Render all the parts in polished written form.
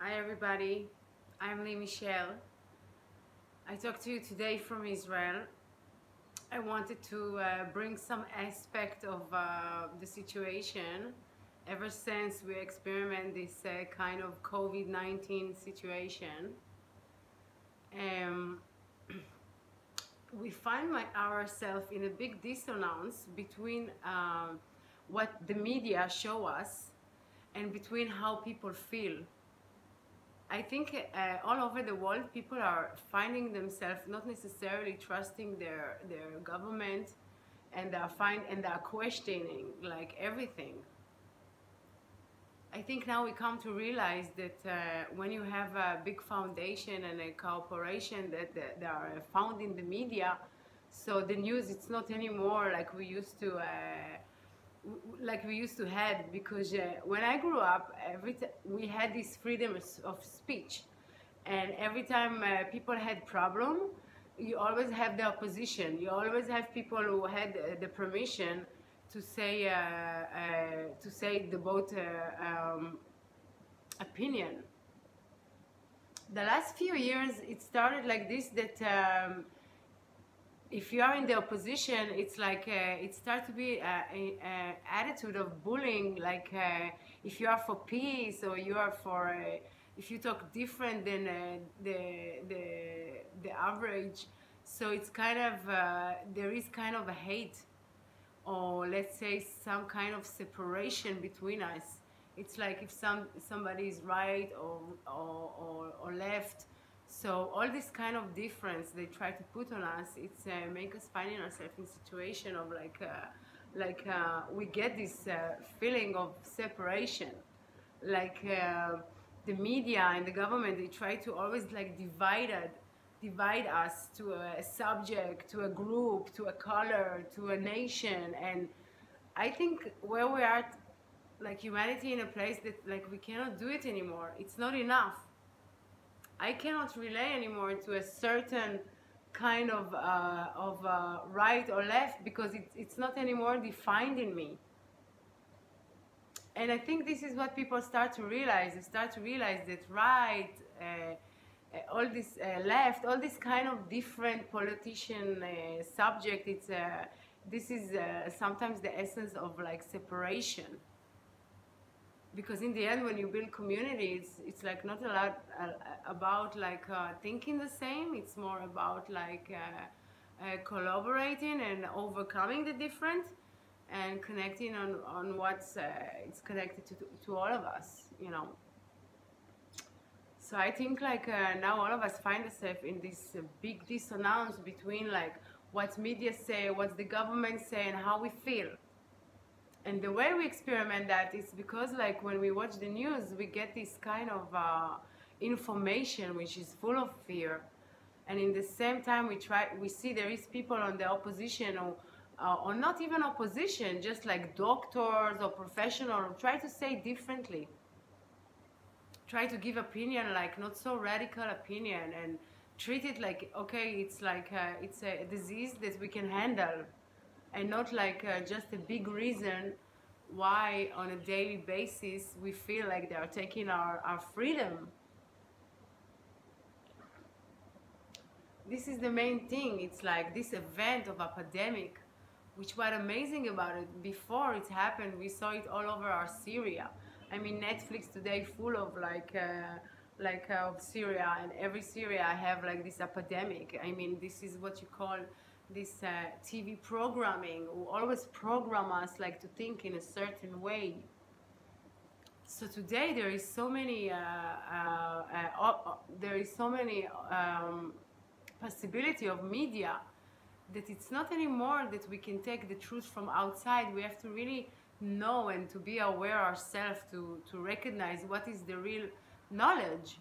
Hi everybody, I'm LEE Michal. I talk to you today from Israel. I wanted to bring some aspect of the situation ever since we experiment this kind of COVID-19 situation. Um, we find ourselves in a big dissonance between what the media show us and between how people feel. I think all over the world people are finding themselves not necessarily trusting their government, and they are questioning like everything. I think now we come to realize that when you have a big foundation and a corporation that are found in the media, so the news, it's not anymore like we used to have, because when I grew up, we had this freedom of speech, and every time people had problem, you always have the opposition. You always have people who had the permission to say the both opinion. The last few years, it started like this, that if you are in the opposition, it's like it starts to be an attitude of bullying. Like if you are for peace, or you are for, if you talk different than the average, so it's kind of there is kind of a hate, or let's say some kind of separation between us. It's like if somebody is right or left. So all this kind of difference they try to put on us, it's make us finding ourselves in situation of we get this feeling of separation. Like the media and the government, they try to always like divide us to a subject, to a group, to a color, to a nation. And I think where we are, like humanity, in a place that like we cannot do it anymore. It's not enough. I cannot relate anymore to a certain kind of right or left, because it's not anymore defined in me. And I think this is what people start to realize. They start to realize that right, all this left, all this kind of different politician subject, this is sometimes the essence of like separation. Because in the end, when you build communities, it's like not a lot about like thinking the same. It's more about like collaborating and overcoming the different, and connecting on what's it's connected to all of us, you know. So I think like now all of us find ourselves in this big dissonance between like what media say, what the government say, and how we feel. And the way we experiment that is because like when we watch the news, we get this kind of information which is full of fear. And in the same time, we see there is people on the opposition, or not even opposition, just like doctors or professionals, who try to say differently. Try to give opinion, like not so radical opinion, and treat it like, okay, it's like it's a disease that we can handle, and not like just a big reason why on a daily basis we feel like they are taking our freedom. This is the main thing. It's like this event of a pandemic, which what amazing about it, before it happened, we saw it all over our Syria. I mean, Netflix today full of of Syria, and every Syria have like this epidemic. I mean, this is what you call this TV programming, who always program us like to think in a certain way. So today there is so many possibility of media, that it's not anymore that we can take the truth from outside. We have to really know and to be aware ourselves to recognize what is the real knowledge.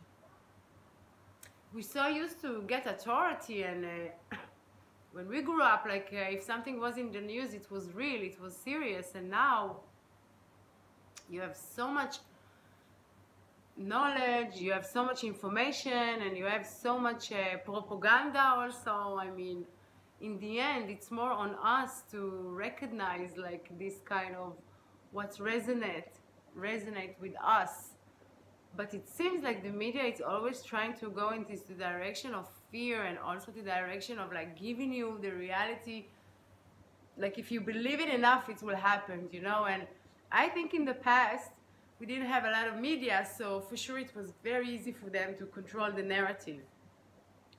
We so used to get authority, and when we grew up, like if something was in the news, it was real, it was serious. And now you have so much knowledge, you have so much information, and you have so much propaganda also. I mean, in the end, it's more on us to recognize like this kind of what resonate with us. But it seems like the media is always trying to go into the direction of fear, and also the direction of like giving you the reality. Like if you believe it enough, it will happen, you know. And I think in the past, we didn't have a lot of media, so for sure it was very easy for them to control the narrative.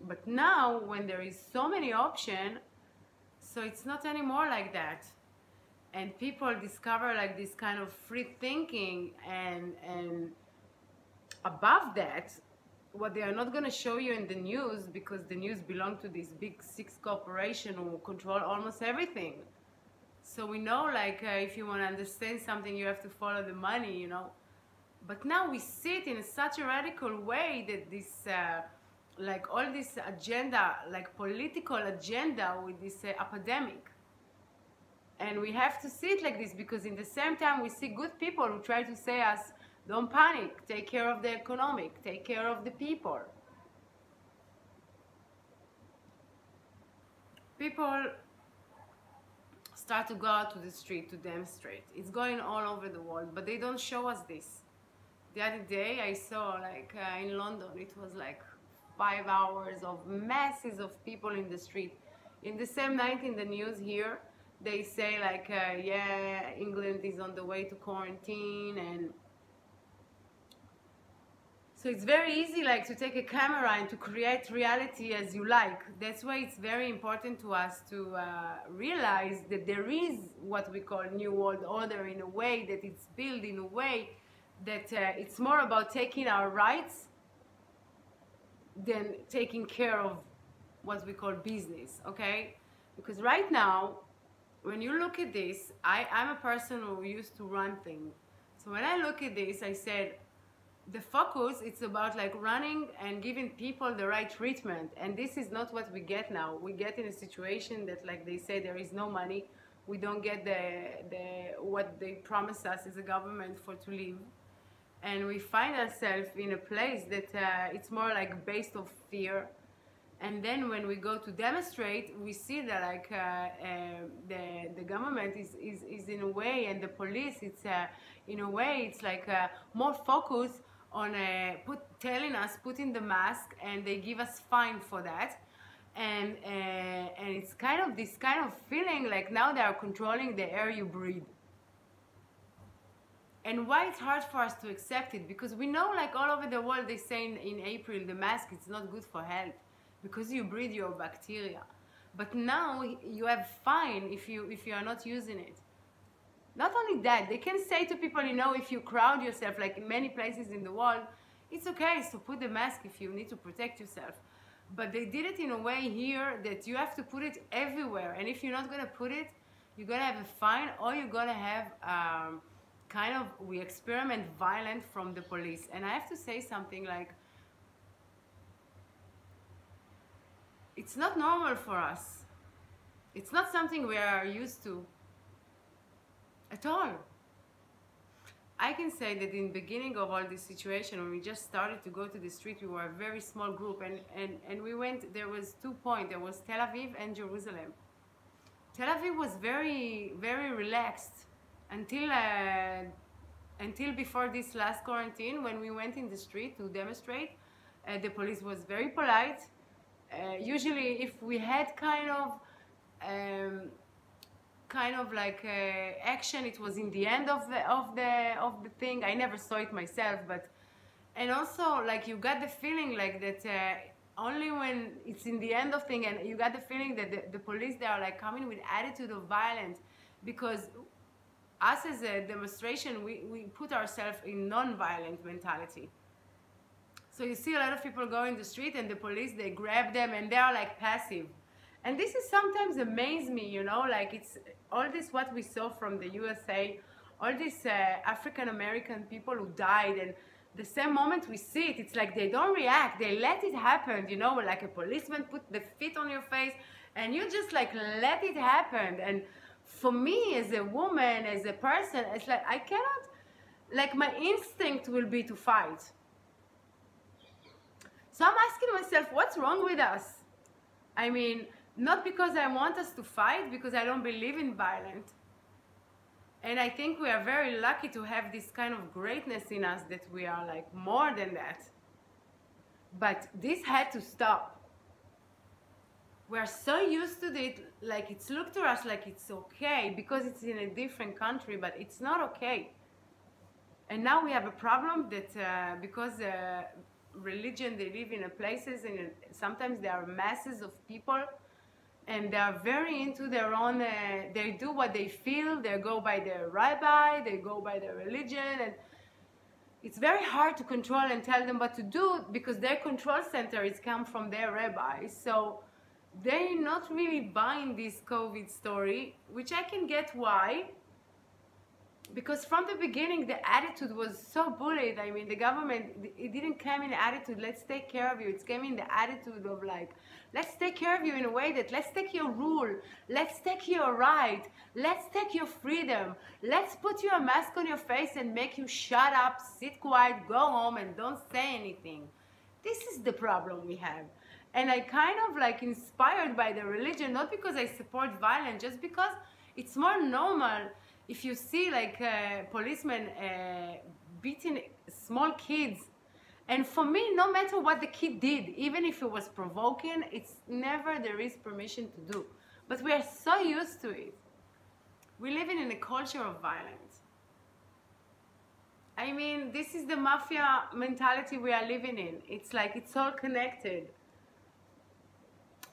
But now, when there is so many options, so it's not anymore like that. And people discover like this kind of free thinking, and above that, what they are not going to show you in the news, because the news belong to this big six corporation who control almost everything. So we know, like, if you want to understand something, you have to follow the money, you know. But now we see it in such a radical way that this, like all this agenda, like political agenda with this epidemic. And we have to see it like this, because in the same time we see good people who try to say us, don't panic, take care of the economic, take care of the people. People start to go out to the street to demonstrate. It's going all over the world, but they don't show us this. The other day I saw, like in London, it was like 5 hours of masses of people in the street. In the same night in the news here, they say like, yeah, England is on the way to quarantine. And so it's very easy like to take a camera and to create reality as you like. That's why it's very important to us to realize that there is what we call New World Order, in a way that it's built in a way that it's more about taking our rights than taking care of what we call business, okay? Because right now, when you look at this, I'm a person who used to run things. So when I look at this, I said, the focus, it's about like running and giving people the right treatment. And this is not what we get now. We get in a situation that, like they say, there is no money. We don't get what they promise us as a government for to live. And we find ourselves in a place that it's more like based of fear. And then when we go to demonstrate, we see that like the government is in a way, and the police, it's in a way, it's like more focused on telling us putting the mask, and they give us fine for that. And it's kind of this kind of feeling like now they are controlling the air you breathe. And why it's hard for us to accept it? Because we know, like all over the world, they say in April the mask is not good for health, because you breathe your bacteria. But now you have fine if you are not using it. Not only that, they can say to people, you know, if you crowd yourself, like in many places in the world, it's okay, so put the mask if you need to protect yourself. But they did it in a way here that you have to put it everywhere. And if you're not going to put it, you're going to have a fine, or you're going to have kind of, we experiment violent from the police. And I have to say something like, it's not normal for us. It's not something we are used to at all. I can say that in the beginning of all this situation, when we just started to go to the street, we were a very small group, and we went, there was 2 points, there was Tel Aviv and Jerusalem. Tel Aviv was very, very relaxed until before this last quarantine, when we went in the street to demonstrate. The police was very polite. Usually if we had kind of like action, it was in the end of the thing. I never saw it myself, but, and also like you got the feeling like that only when it's in the end of thing, and you got the feeling that the police, they are like coming with attitude of violence, because us as a demonstration, we put ourselves in non-violent mentality. So you see a lot of people go in the street, and the police, they grab them, and they are like passive. And this is sometimes amaze me, you know, like it's all this what we saw from the USA, all these African American people who died, and the same moment we see it, it's like they don't react, they let it happen, you know, like a policeman put the feet on your face, and you just like let it happen. And for me as a woman, as a person, it's like I cannot, like my instinct will be to fight. So I'm asking myself, what's wrong with us? I mean, not because I want us to fight, because I don't believe in violence. And I think we are very lucky to have this kind of greatness in us, that we are like more than that. But this had to stop. We are so used to it, like it's looked to us like it's okay because it's in a different country, but it's not okay. And now we have a problem that because religion, they live in a places, and sometimes there are masses of people, and they are very into their own, they do what they feel, they go by their rabbi, they go by their religion, and it's very hard to control and tell them what to do because their control center is come from their rabbi. So they're not really buying this COVID story, which I can get why. Because from the beginning, the attitude was so bullied. I mean, the government, it didn't come in the attitude, let's take care of you. It came in the attitude of like, let's take care of you in a way that let's take your rule, let's take your right, let's take your freedom, let's put you a mask on your face and make you shut up, sit quiet, go home, and don't say anything. This is the problem we have. And I kind of like inspired by the religion, not because I support violence, just because it's more normal. If you see like policemen beating small kids, and for me, no matter what the kid did, even if it was provoking, it's never there is permission to do. But we are so used to it. We live in a culture of violence. I mean, this is the mafia mentality we are living in. It's like it's all connected.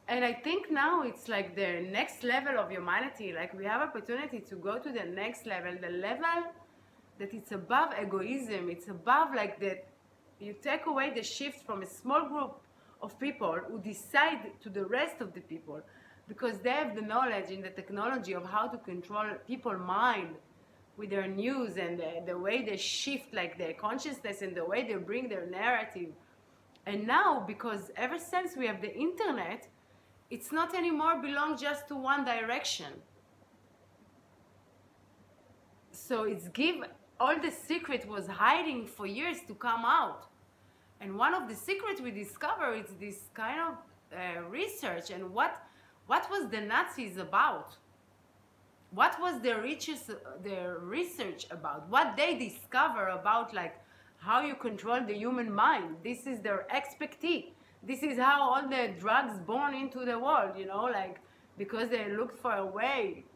And I think now it's like the next level of humanity. Like we have opportunity to go to the next level, the level that it's above egoism. It's above like that you take away the shift from a small group of people who decide to the rest of the people because they have the knowledge and the technology of how to control people's mind with their news and the way they shift like their consciousness and the way they bring their narrative. And now, because ever since we have the internet, it's not anymore belong just to one direction. So it's give all the secret was hiding for years to come out. And one of the secrets we discover is this kind of research and what was the Nazis about? What was their research about? What they discover about like how you control the human mind? This is their expertise. This is how all the drugs born into the world, you know, like, because they looked for a way.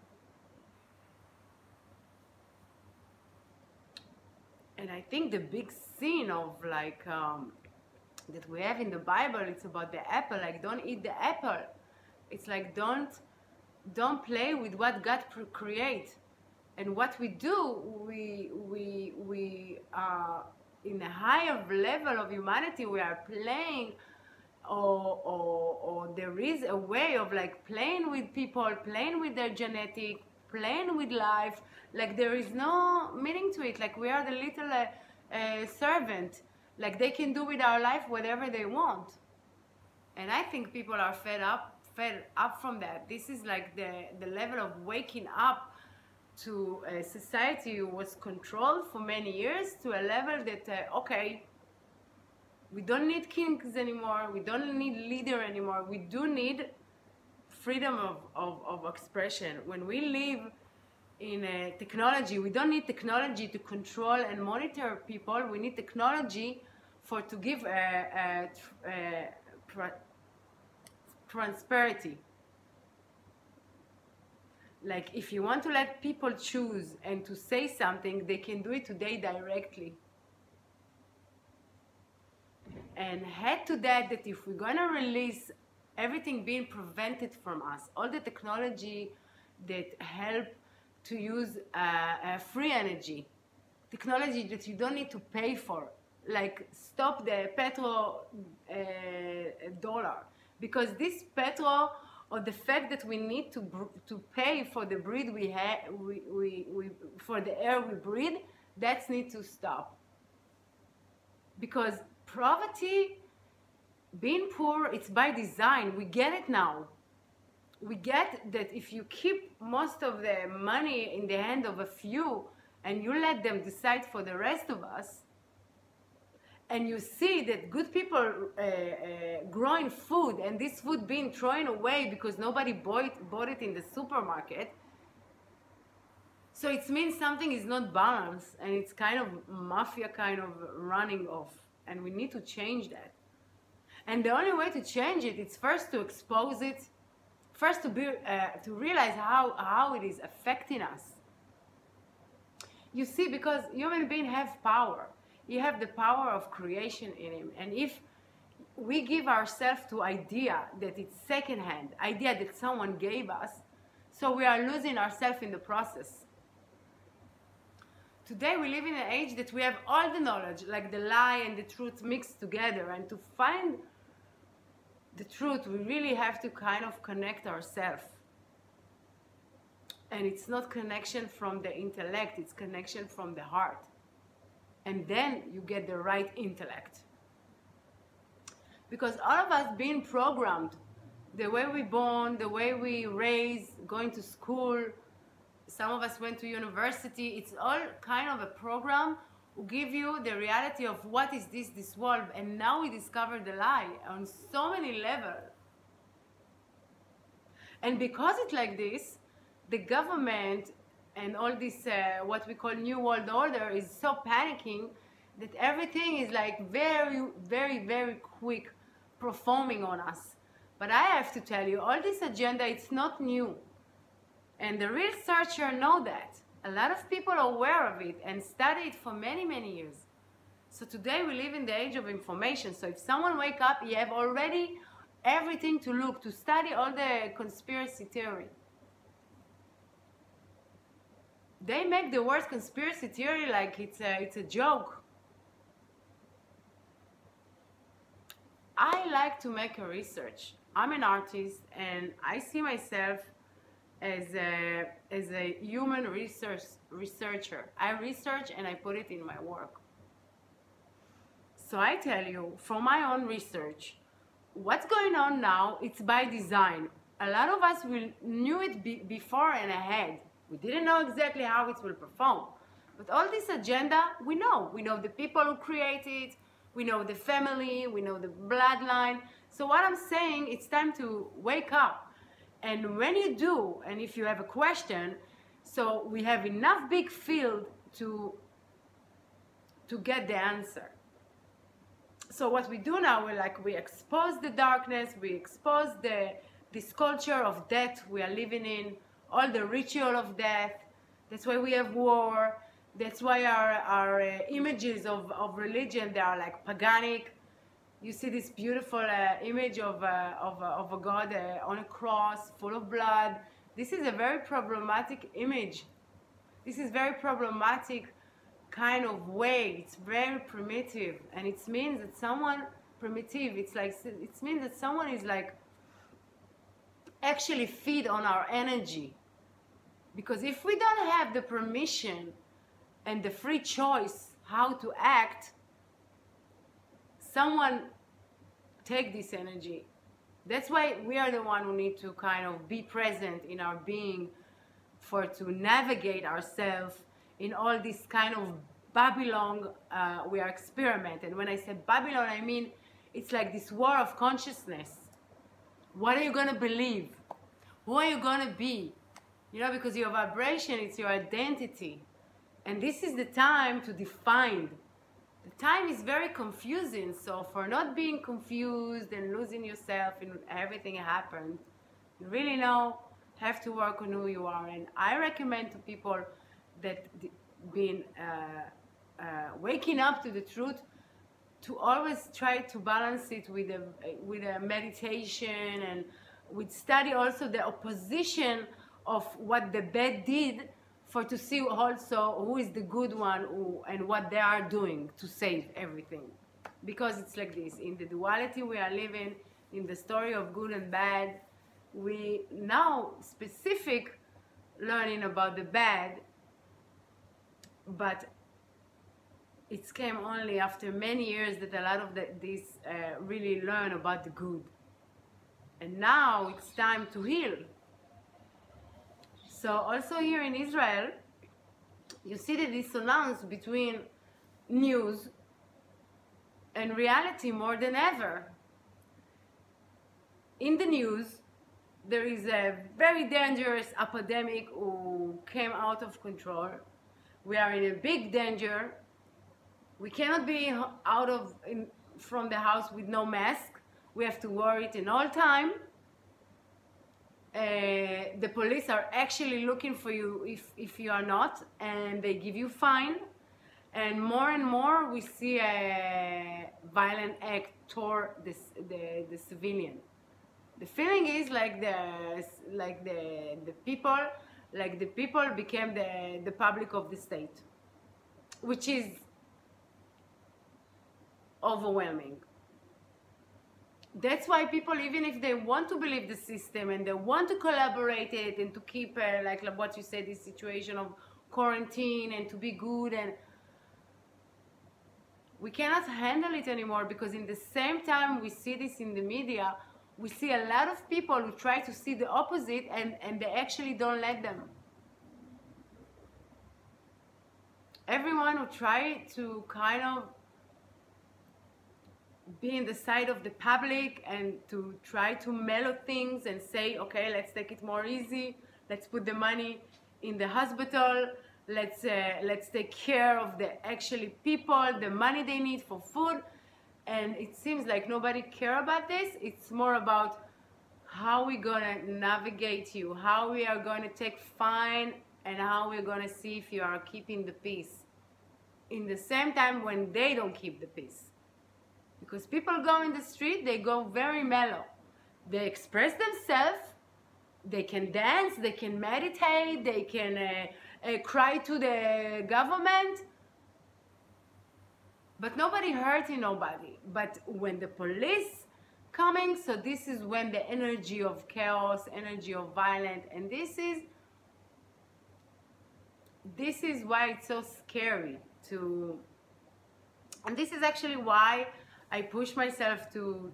And I think the big sin of like, that we have in the Bible, it's about the apple, like don't eat the apple. It's like don't play with what God create. And what we do, we are in a higher level of humanity, we are playing or there is a way of like playing with people, playing with their genetic, playing with life, like there is no meaning to it, like we are the little servant, like they can do with our life whatever they want. And I think people are fed up from that. This is like the level of waking up to a society who was controlled for many years to a level that, okay, we don't need kings anymore. We don't need leader anymore. We do need freedom of expression. When we live in a technology, we don't need technology to control and monitor people. We need technology to give transparency. Like if you want to let people choose and to say something, they can do it today directly. And head to that if we're going to release everything being prevented from us, all the technology that help to use free energy, technology that you don't need to pay for, like stop the petrol dollar, because this petrol or the fact that we need to pay for the breed for the air we breathe, that needs to stop. Because poverty, being poor, it's by design. We get it now. We get that if you keep most of the money in the hand of a few and you let them decide for the rest of us, and you see that good people growing food and this food being thrown away because nobody bought it in the supermarket, So it means something is not balanced, and it's kind of mafia kind of running off, and we need to change that. And the only way to change it is first to expose it, first to realize how it is affecting us. You see, because human beings have power. You have the power of creation in him, and if we give ourselves to idea that it's secondhand, idea that someone gave us, so we are losing ourselves in the process. Today we live in an age that we have all the knowledge, like the lie and the truth mixed together, and to find the truth, we really have to kind of connect ourselves. And it's not connection from the intellect, it's connection from the heart. And then you get the right intellect. Because all of us being programmed, the way we born, the way we raise, going to school, some of us went to university, it's all kind of a program who give you the reality of what is this world, and now we discover the lie on so many levels. And because it's like this, the government and all this, what we call New World Order, is so panicking that everything is like very, very, very quick performing on us. But I have to tell you, all this agenda, it's not new. And the researchers know that. A lot of people are aware of it and study it for many, many years. So today we live in the age of information. So if someone wake up, you have already everything to look, to study all the conspiracy theory. They make the word conspiracy theory like it's a joke. I like to make a research. I'm an artist, and I see myself as a human researcher. I research and I put it in my work. So I tell you, from my own research, what's going on now, it's by design. A lot of us knew it before and ahead. We didn't know exactly how it will perform. But all this agenda, we know. We know the people who create it, we know the family, we know the bloodline. So what I'm saying, it's time to wake up. And when you do, and if you have a question, so we have enough big field to get the answer. So what we do now, we expose the darkness, we expose this culture of death we are living in, all the ritual of death. That's why we have war. That's why our images of religion, they are like paganic. You see this beautiful image of a God on a cross, full of blood. This is a very problematic image. This is very problematic kind of way. It's very primitive, and it means that someone primitive. It means that someone is like actually feed on our energy. Because if we don't have the permission and the free choice how to act, someone take this energy. That's why we are the one who need to kind of be present in our being to navigate ourselves in all this kind of Babylon we are experimenting. When I say Babylon, I mean it's like this war of consciousness. What are you going to believe? Who are you going to be? You know, because your vibration, it's your identity. And this is the time to define. The time is very confusing, so for not being confused and losing yourself in everything happened, you really have to work on who you are. And I recommend to people that waking up to the truth, to always try to balance it with a meditation, and with study also the opposition of what the bad did, to see also who is the good one and what they are doing to save everything. Because it's like this, in the duality we are living, in the story of good and bad, we now specific learning about the bad, but it came only after many years that a lot of these really learn about the good. And now it's time to heal. So also here in Israel, you see the dissonance between news and reality more than ever. In the news, there is a very dangerous epidemic who came out of control. We are in a big danger. We cannot be from the house with no mask. We have to wear it in all time. The police are actually looking for you if you are not, and they give you fine. And more we see a violent act toward the civilian. The feeling is like the people became the public of the state, which is overwhelming. That's why people, even if they want to believe the system and they want to collaborate it and to keep like what you said, this situation of quarantine and to be good, and we cannot handle it anymore, because in the same time we see this in the media. We see a lot of people who try to see the opposite, and they actually don't let them. Everyone who try to kind of be in the side of the public and to try to mellow things and say, okay, let's take it more easy, let's put the money in the hospital, let's take care of the actually people, the money they need for food. And it seems like nobody care about this. It's more about how we're gonna navigate you, how we are gonna take fine, and how we're gonna see if you are keeping the peace. In the same time when they don't keep the peace. Because people go in the street, they go very mellow. They express themselves, they can dance, they can meditate, they can cry to the government. But nobody hurting nobody. But when the police coming, so this is when the energy of chaos, energy of violence, and this is why it's so scary and this is actually why I push myself to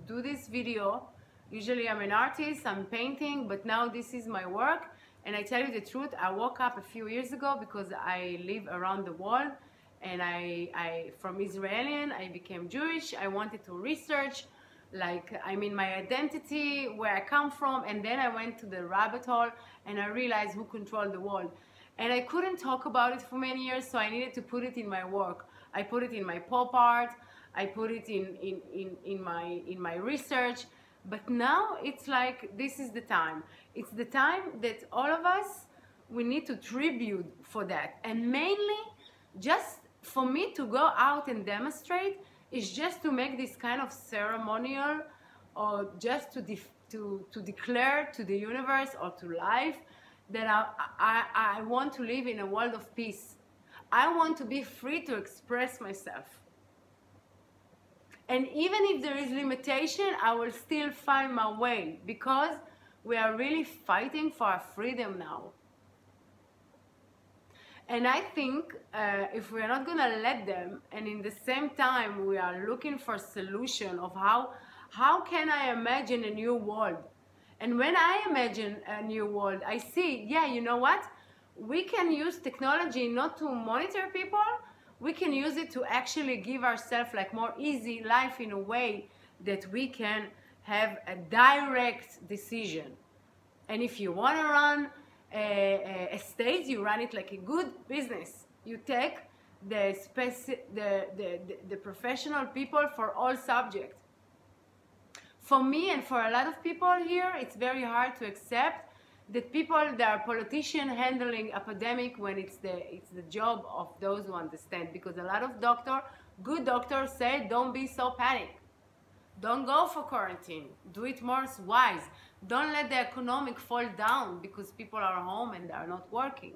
do this video. Usually I'm an artist, I'm painting, but now this is my work. And I tell you the truth, I woke up a few years ago because I live around the world. And I from Israeli, I became Jewish. I wanted to research, my identity, where I come from, and then I went to the rabbit hole and I realized who controlled the world. And I couldn't talk about it for many years, so I needed to put it in my work. I put it in my pop art, I put it in my research. But now it's like this is the time. It's the time that all of us, we need to tribute for that. And mainly just for me to go out and demonstrate is just to make this kind of ceremonial, or just to declare to the universe or to life that I want to live in a world of peace. I want to be free to express myself. And even if there is limitation, I will still find my way, because we are really fighting for our freedom now. And I think if we are not going to let them, and in the same time we are looking for a solution of how can I imagine a new world? And when I imagine a new world, I see, yeah, you know what? We can use technology not to monitor people. We can use it to actually give ourselves like more easy life in a way that we can have a direct decision. And if you want to run a state, you run it like a good business. You take the professional people for all subjects. For me and for a lot of people here, it's very hard to accept that that are politicians handling epidemic when it's the job of those who understand. Because a lot of good doctors say, don't be so panic. Don't go for quarantine. Do it more wise. Don't let the economic fall down because people are home and they are not working.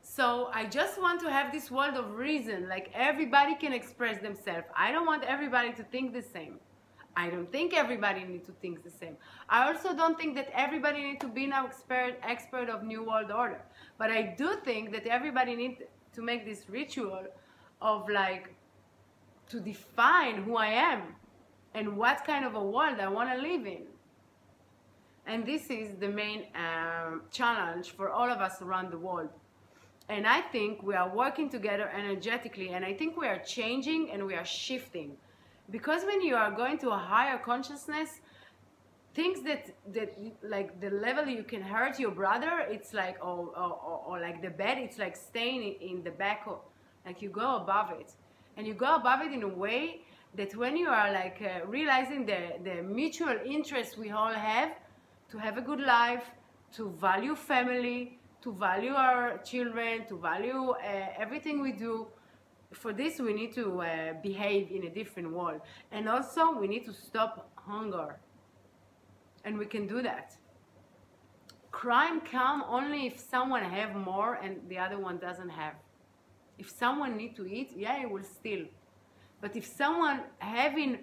So I just want to have this world of reason, like everybody can express themselves. I don't want everybody to think the same. I don't think everybody needs to think the same. I also don't think that everybody needs to be now expert of New World Order. But I do think that everybody needs to make this ritual of like, to define who I am and what kind of a world I want to live in. And this is the main challenge for all of us around the world. And I think we are working together energetically, and I think we are changing and we are shifting. Because when you are going to a higher consciousness, things that like the level you can hurt your brother, it's like, or like the bed, it's like staying in the back of, like you go above it, and you go above it in a way that when you are like realizing the mutual interest we all have to have a good life, to value family, to value our children, to value everything we do. For this, we need to behave in a different world. And also, we need to stop hunger. And we can do that. Crime comes only if someone have more and the other one doesn't have. If someone need to eat, yeah, he will steal. But if someone having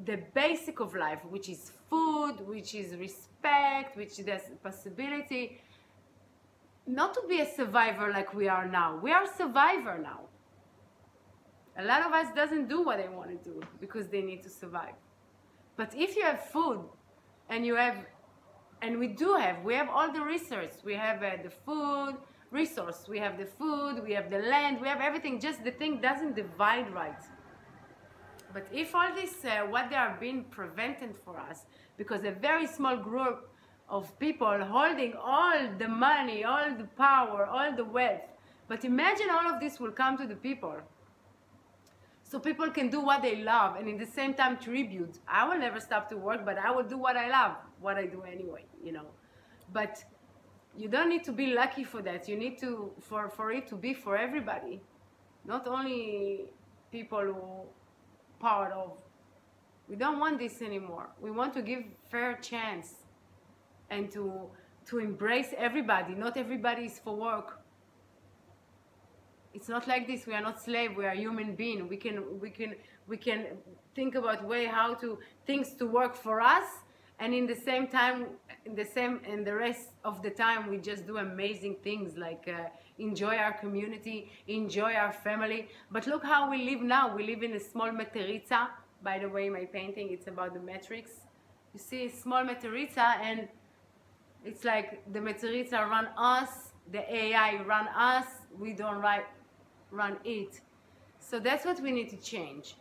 the basic of life, which is food, which is respect, which is possibility, not to be a survivor like we are now. We are a survivor now. A lot of us doesn't do what they want to do because they need to survive. But if you have food, and you have, and we have all the resource. We have the food resource, we have the food, we have the land, we have everything, just the thing doesn't divide right. But if all this, what they are being prevented for us, because a very small group of people holding all the money, all the power, all the wealth, but imagine all of this will come to the people. So people can do what they love and in the same time tribute. I will never stop to work, but I will do what I love, what I do anyway, you know. But you don't need to be lucky for that. You need to, for it to be for everybody. Not only people who part of. We don't want this anymore. We want to give fair chance and to embrace everybody. Not everybody is for work. It's not like this. We are not slaves. We are human beings. We can think about way how to things to work for us, and in the same time, in the rest of the time, we just do amazing things like enjoy our community, enjoy our family. But look how we live now. We live in a small materiza. By the way, my painting, it's about the matrix. You see, a small materiza, and it's like the materiza run us, the AI run us. We don't run it. So that's what we need to change.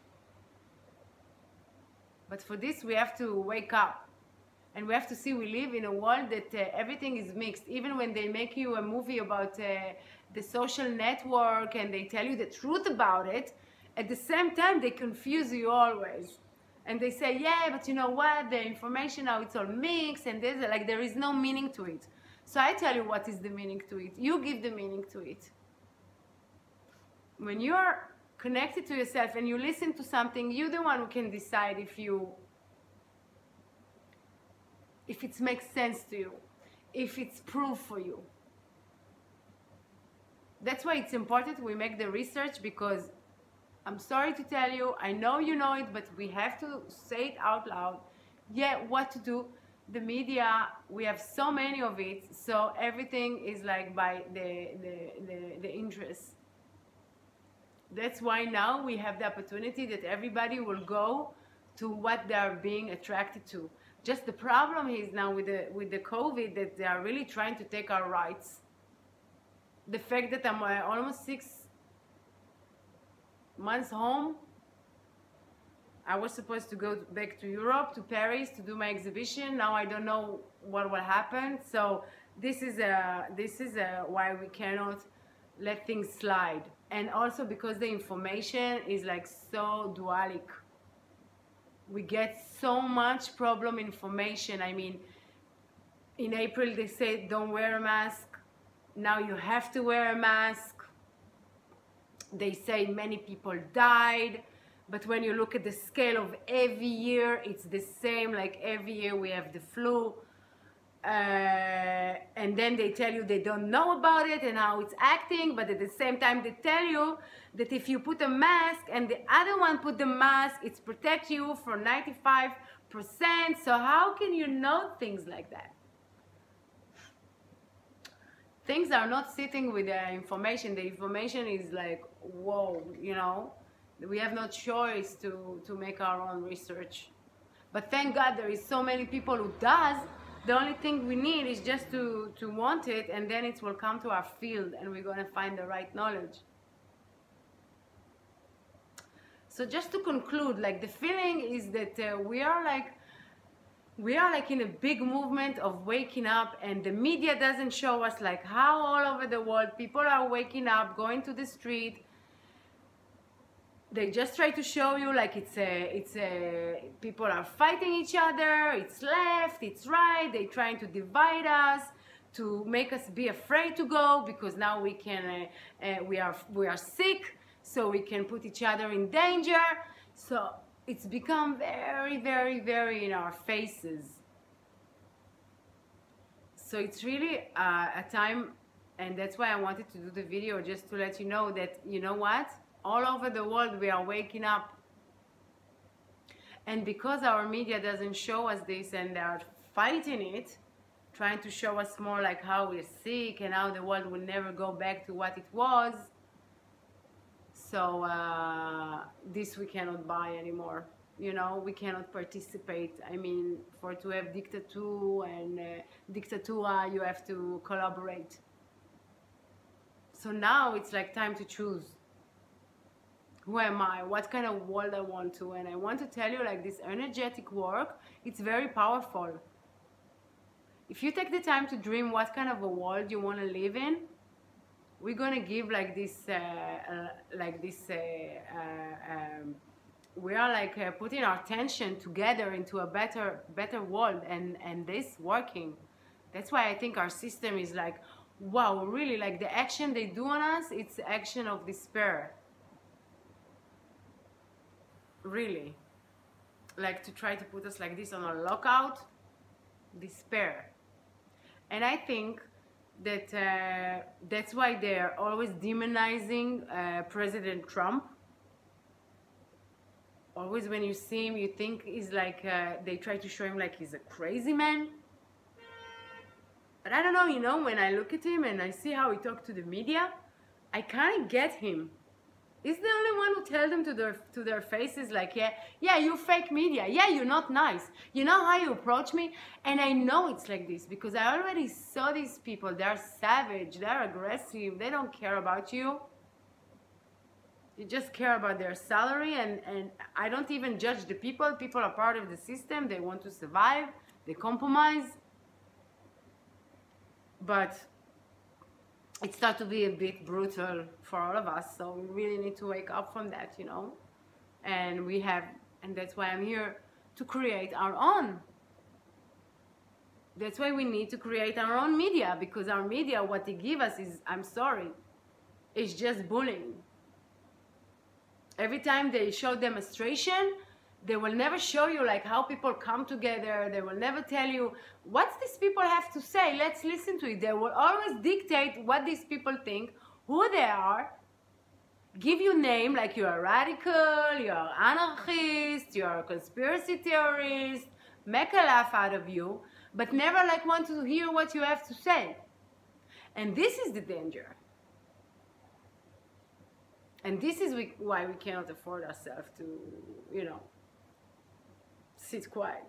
But for this, we have to wake up. And we have to see we live in a world that everything is mixed. Even when they make you a movie about the social network and they tell you the truth about it, at the same time, they confuse you always. And they say, yeah, but you know what? The information now, it's all mixed, and there's like there is no meaning to it. So I tell you what is the meaning to it. You give the meaning to it. When you're connected to yourself and you listen to something, you're the one who can decide if it makes sense to you, if it's proof for you. That's why it's important we make the research, because I'm sorry to tell you, I know you know it, but we have to say it out loud. Yeah, what to do? The media, we have so many of it, so everything is like by the interest. That's why now we have the opportunity that everybody will go to what they are being attracted to. Just the problem is now with the COVID that they are really trying to take our rights. The fact that I'm almost 6 months home, I was supposed to go back to Europe, to Paris, to do my exhibition. Now I don't know what will happen. So this is why we cannot let things slide. And also because the information is like so dualic. We get so much problem information. I mean, in April they said don't wear a mask. Now you have to wear a mask. They say many people died. But when you look at the scale of every year, it's the same. Like every year we have the flu. And then they tell you they don't know about it and how it's acting, but at the same time they tell you that if you put a mask and the other one put the mask, it's protect you for 95%. So how can you know things like that? Things are not sitting with the information. The information is like, whoa, you know, we have no choice to make our own research. But thank God there is so many people who does. The only thing we need is just to want it, and then it will come to our field and we're going to find the right knowledge. So just to conclude, like the feeling is that we are like we are like in a big movement of waking up, and the media doesn't show us like how all over the world people are waking up, going to the street. They just try to show you like people are fighting each other, it's left, it's right, they're trying to divide us, to make us be afraid to go, because now we can, we are sick, so we can put each other in danger. So it's become very, very, very in our faces. So it's really a time, and that's why I wanted to do the video, just to let you know that, you know what? All over the world we are waking up. And because our media doesn't show us this, and they are fighting it, trying to show us more like how we're sick and how the world will never go back to what it was. So this we cannot buy anymore. You know, we cannot participate. I mean, to have dictature and dictatura, you have to collaborate. So now it's like time to choose. Who am I? What kind of world I want to? And I want to tell you, like, this energetic work, it's very powerful. If you take the time to dream what kind of a world you want to live in, we're gonna give like this, we are like putting our attention together into a better world, and this working. That's why I think our system is like, wow, really, like the action they do on us, it's action of despair. Really, like to try to put us like this on a lockout, despair. And I think that that's why they're always demonizing President Trump. Always when you see him, you think he's like, they try to show him like he's a crazy man. But I don't know, you know, when I look at him and I see how he talks to the media, I kind of get him. He's the only one who tells them to their faces like, yeah, you fake media. Yeah, you're not nice. You know how you approach me? And I know it's like this because I already saw these people. They're savage. They're aggressive. They don't care about you. You just care about their salary. And I don't even judge the people. People are part of the system. They want to survive. They compromise. But it starts to be a bit brutal for all of us, so we really need to wake up from that, you know. And that's why I'm here to create our own. That's why we need to create our own media, because our media, what they give us is, I'm sorry, it's just bullying. Every time they show demonstration, they will never show you like how people come together. They will never tell you what these people have to say. Let's listen to it. They will always dictate what these people think, who they are, give you name like you're a radical, you're an anarchist, you're a conspiracy theorist, make a laugh out of you, but never like want to hear what you have to say. And this is the danger. And this is why we cannot afford ourselves to, you know, sit quiet.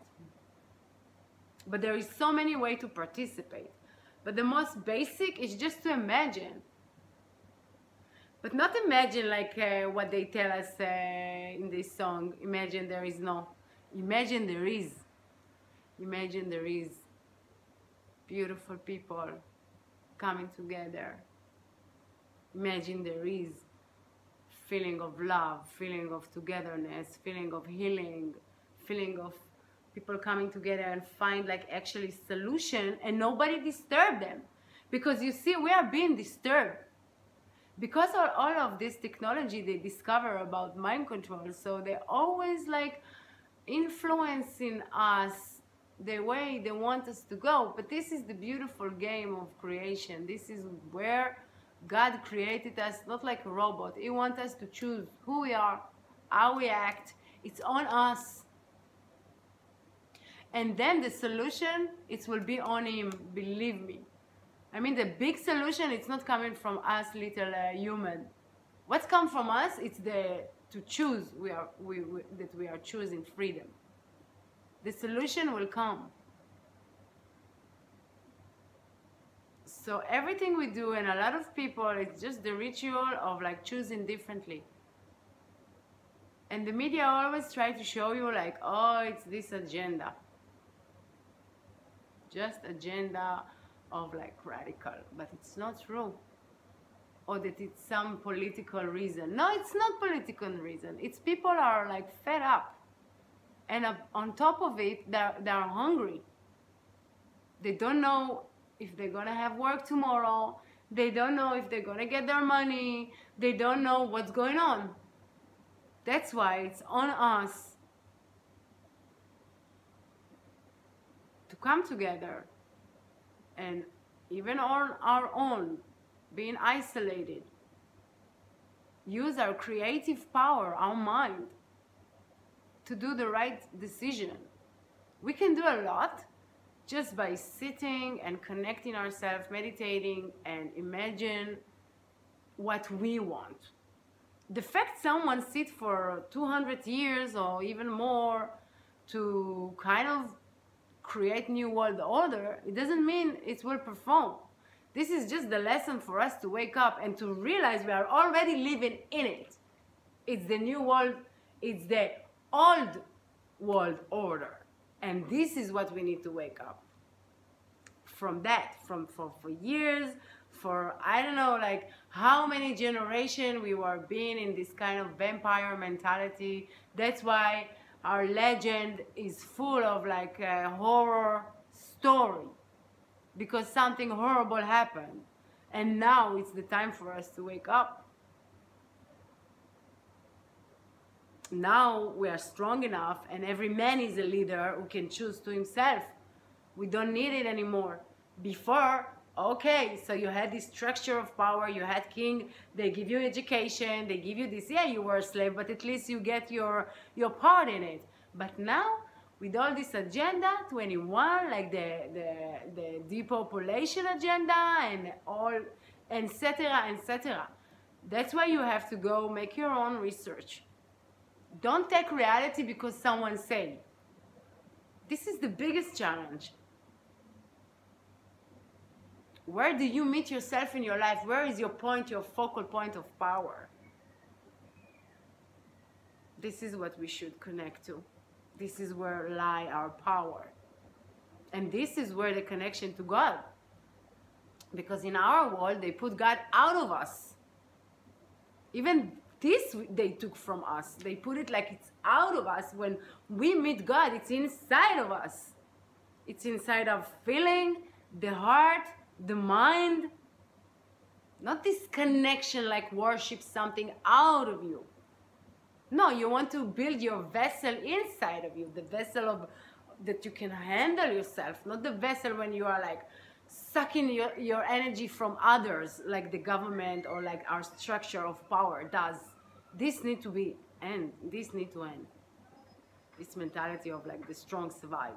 But there is so many ways to participate. But the most basic is just to imagine. But not imagine like what they tell us in this song. Imagine there is no. Imagine there is. Imagine there is beautiful people coming together. Imagine there is feeling of love, feeling of togetherness, feeling of healing, feeling of people coming together and find like actually solution, and nobody disturb them. Because you see, we are being disturbed. Because of all of this technology they discover about mind control, so they're always like influencing us the way they want us to go. But this is the beautiful game of creation. This is where God created us, not like a robot. He wants us to choose who we are, how we act. It's on us. And then the solution, it will be on Him, believe me. I mean, the big solution, it's not coming from us little human. What's come from us, it's to choose, that we are choosing freedom. The solution will come. So everything we do, and a lot of people, it's just the ritual of like choosing differently. And the media always try to show you like, oh, it's this agenda. just agenda of like radical, but it's not true. Or that it's some political reason. No, it's not political reason. It's people are like fed up. And on top of it, they're hungry. They don't know if they're gonna have work tomorrow. They don't know if they're gonna get their money. They don't know what's going on. That's why it's on us to come together and even on our own, being isolated, use our creative power, our mind, to do the right decision. We can do a lot just by sitting and connecting ourselves, meditating, and imagine what we want. The fact someone sits for 200 years or even more to kind of create new world order, it doesn't mean it will perform. This is just the lesson for us to wake up and to realize we are already living in it. It's the new world, it's the old world order. And this is what we need to wake up from that, for years, for I don't know, like how many generations we were being in this kind of vampire mentality. That's why our legend is full of like a horror story, because something horrible happened. And now it's the time for us to wake up. Now we are strong enough, and every man is a leader who can choose to himself. We don't need it anymore. Before, okay, so you had this structure of power, you had king, they give you education, they give you this, yeah, you were a slave, but at least you get your part in it. But now, with all this agenda, 21, like the depopulation agenda and all, etc., etc. That's why you have to go make your own research. Don't take reality because someone say. This is the biggest challenge. Where do you meet yourself in your life? Where is your point, your focal point of power? This is what we should connect to. This is where lie our power. And this is where the connection to God. Because in our world, they put God out of us. Even this they took from us. They put it like it's out of us. When we meet God, it's inside of us. It's inside of feeling, the heart, the mind. Not this connection like worship something out of you. No, you want to build your vessel inside of you. The vessel of that you can handle yourself. Not the vessel when you are like sucking your energy from others, like the government or like our structure of power does. This need to be end. This need to end. This mentality of like the strong survive.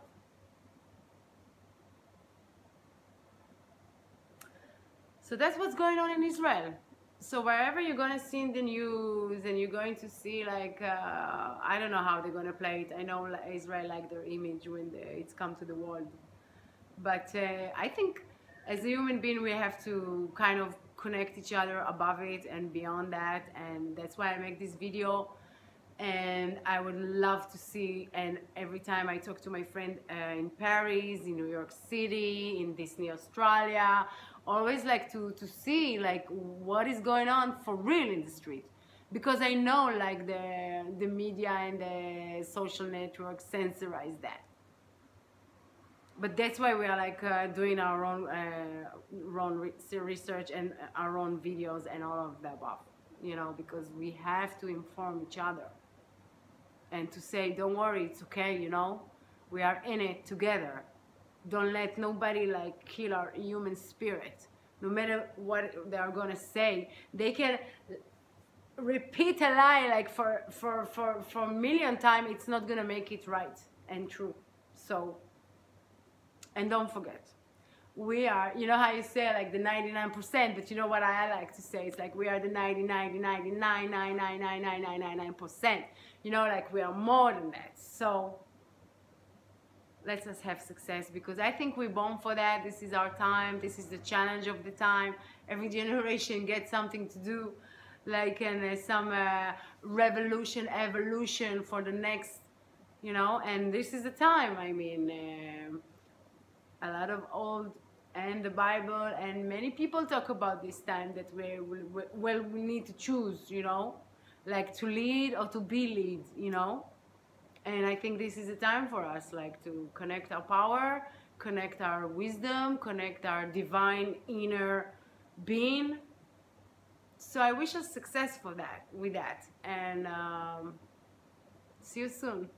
So that's what's going on in Israel. So wherever you're going to see in the news and you're going to see like, I don't know how they're going to play it. I know Israel like their image when it's come to the world. But I think as a human being, we have to kind of connect each other above it and beyond that. And that's why I make this video. And I would love to see, and every time I talk to my friend in Paris, in New York City, in Disney Australia, always like to see like what is going on for real in the street. Because I know like the media and the social networks censorize that. But that's why we are like doing our own research and our own videos and all of the above, you know, because we have to inform each other. And to say, don't worry, it's okay, you know, we are in it together. Don't let nobody like kill our human spirit. No matter what they are gonna say, they can repeat a lie like for a million times. It's not gonna make it right and true. So, and don't forget, we are, you know how you say like the 99%, but you know what I like to say? It's like we are the 99.99999999%. You know, like we are more than that. So let us have success, because I think we're born for that. This is our time. This is the challenge of the time. Every generation gets something to do, like some revolution, evolution for the next, you know, and this is the time. I mean, a lot of old and the Bible, and many people talk about this time that we need to choose, you know, like to lead or to be lead, you know. And I think this is a time for us, like, to connect our power, connect our wisdom, connect our divine inner being. So I wish us success for that, with that, and see you soon.